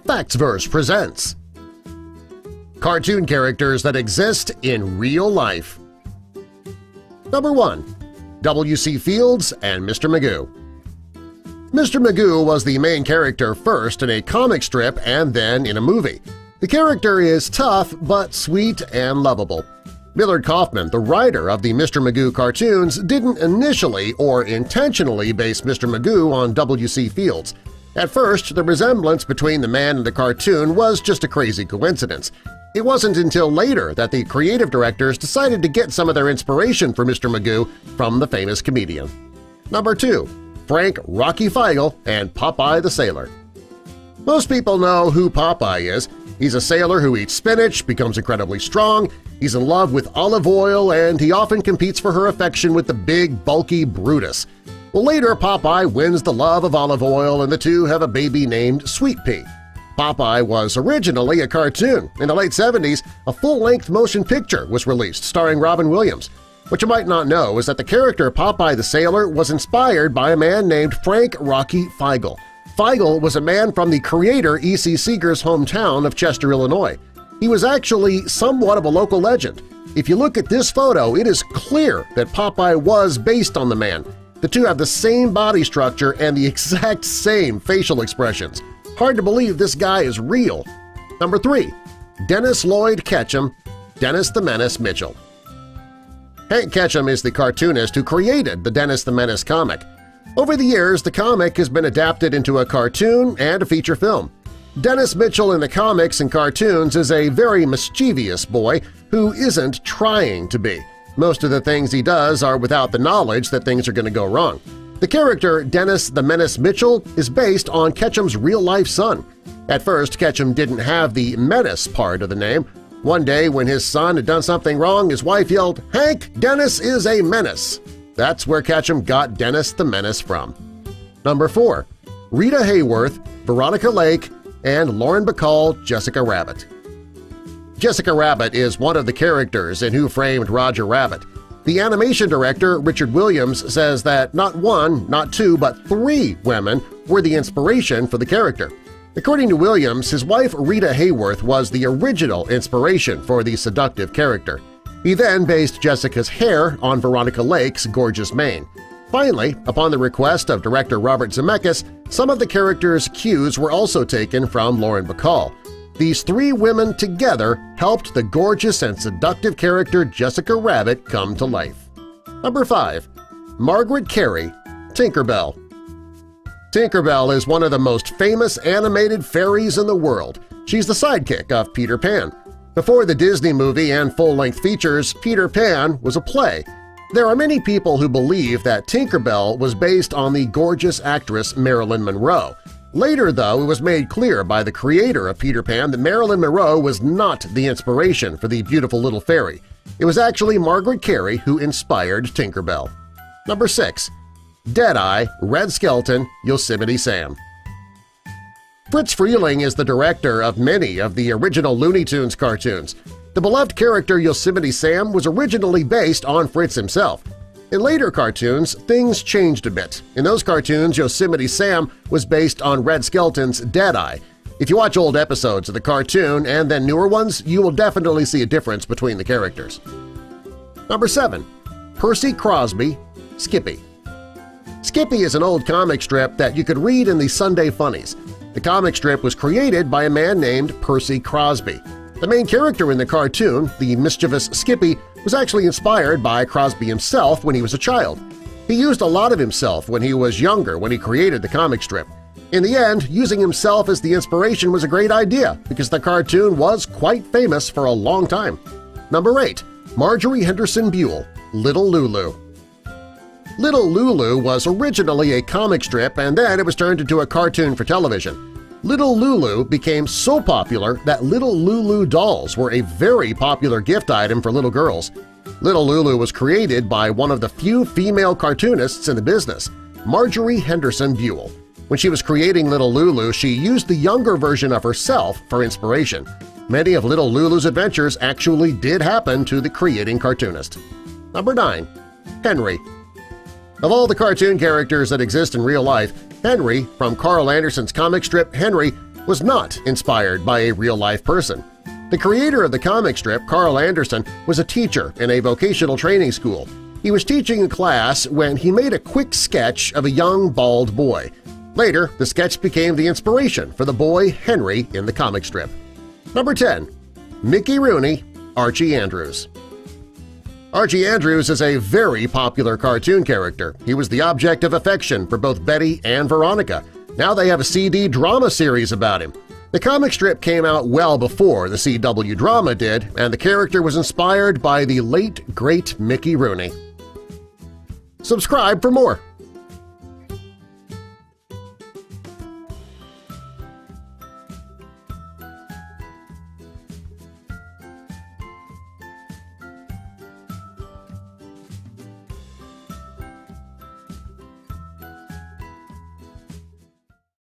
Factsverse presents Cartoon characters that exist in real life. Number 1. W.C. Fields and Mr. Magoo. Mr. Magoo was the main character first in a comic strip and then in a movie. The character is tough but sweet and lovable. Millard Kaufman, the writer of the Mr. Magoo cartoons, didn't initially or intentionally base Mr. Magoo on W.C. Fields. At first, the resemblance between the man and the cartoon was just a crazy coincidence. It wasn't until later that the creative directors decided to get some of their inspiration for Mr. Magoo from the famous comedian. Number 2. Frank Rocky Feigl and Popeye the Sailor. Most people know who Popeye is. He's a sailor who eats spinach, becomes incredibly strong, he's in love with Olive Oyl, and he often competes for her affection with the big, bulky Brutus. Well, later Popeye wins the love of Olive Oyl and the two have a baby named Sweet Pea. Popeye was originally a cartoon. In the late 70s, a full-length motion picture was released starring Robin Williams. What you might not know is that the character Popeye the Sailor was inspired by a man named Frank Rocky Feigl. Feigl was a man from the creator E.C. Seeger's hometown of Chester, Illinois. He was actually somewhat of a local legend. If you look at this photo, it is clear that Popeye was based on the man. The two have the same body structure and the exact same facial expressions. Hard to believe this guy is real. Number 3. Dennis Lloyd Ketchum, Dennis the Menace Mitchell. Hank Ketchum is the cartoonist who created the Dennis the Menace comic. Over the years, the comic has been adapted into a cartoon and a feature film. Dennis Mitchell in the comics and cartoons is a very mischievous boy who isn't trying to be. Most of the things he does are without the knowledge that things are going to go wrong. The character Dennis the Menace Mitchell is based on Ketchum's real-life son. At first, Ketchum didn't have the menace part of the name. One day when his son had done something wrong, his wife yelled, "Hank, Dennis is a menace!" That's where Ketchum got Dennis the Menace from. Number 4. Rita Hayworth, Veronica Lake, and Lauren Bacall, Jessica Rabbit. Jessica Rabbit is one of the characters in Who Framed Roger Rabbit. The animation director, Richard Williams, says that not one, not two, but 3 women were the inspiration for the character. According to Williams, his wife Rita Hayworth was the original inspiration for the seductive character. He then based Jessica's hair on Veronica Lake's gorgeous mane. Finally, upon the request of director Robert Zemeckis, some of the character's cues were also taken from Lauren Bacall. These 3 women together helped the gorgeous and seductive character Jessica Rabbit come to life. Number 5. Margaret Carey, Tinker Bell. Tinker Bell is one of the most famous animated fairies in the world. She's the sidekick of Peter Pan. Before the Disney movie and full-length features, Peter Pan was a play. There are many people who believe that Tinker Bell was based on the gorgeous actress Marilyn Monroe. Later, though, it was made clear by the creator of Peter Pan that Marilyn Monroe was not the inspiration for the beautiful little fairy. It was actually Margaret Carey who inspired Tinker Bell. Number 6. Deadeye, Red Skelton, Yosemite Sam. Fritz Freleng is the director of many of the original Looney Tunes cartoons. The beloved character Yosemite Sam was originally based on Fritz himself. In later cartoons, things changed a bit. In those cartoons, Yosemite Sam was based on Red Skelton's Deadeye. If you watch old episodes of the cartoon and then newer ones, you will definitely see a difference between the characters. Number 7. Percy Crosby, Skippy. Skippy is an old comic strip that you could read in the Sunday Funnies. The comic strip was created by a man named Percy Crosby. The main character in the cartoon, the mischievous Skippy, was actually inspired by Crosby himself when he was a child. He used a lot of himself when he was younger when he created the comic strip. In the end, using himself as the inspiration was a great idea because the cartoon was quite famous for a long time. Number 8. Marjorie Henderson Buell, Little Lulu. Little Lulu was originally a comic strip and then it was turned into a cartoon for television. Little Lulu became so popular that Little Lulu dolls were a very popular gift item for little girls. Little Lulu was created by one of the few female cartoonists in the business, Marjorie Henderson Buell. When she was creating Little Lulu, she used the younger version of herself for inspiration. Many of Little Lulu's adventures actually did happen to the creating cartoonist. Number 9. Henry. Of all the cartoon characters that exist in real life, Henry, from Carl Anderson's comic strip Henry, was not inspired by a real-life person. The creator of the comic strip, Carl Anderson, was a teacher in a vocational training school. He was teaching a class when he made a quick sketch of a young bald boy. Later, the sketch became the inspiration for the boy Henry in the comic strip. Number 10. Mickey Rooney, Archie Andrews. Archie Andrews is a very popular cartoon character. He was the object of affection for both Betty and Veronica. Now they have a CD drama series about him. The comic strip came out well before the CW drama did, and the character was inspired by the late, great Mickey Rooney. Subscribe for more!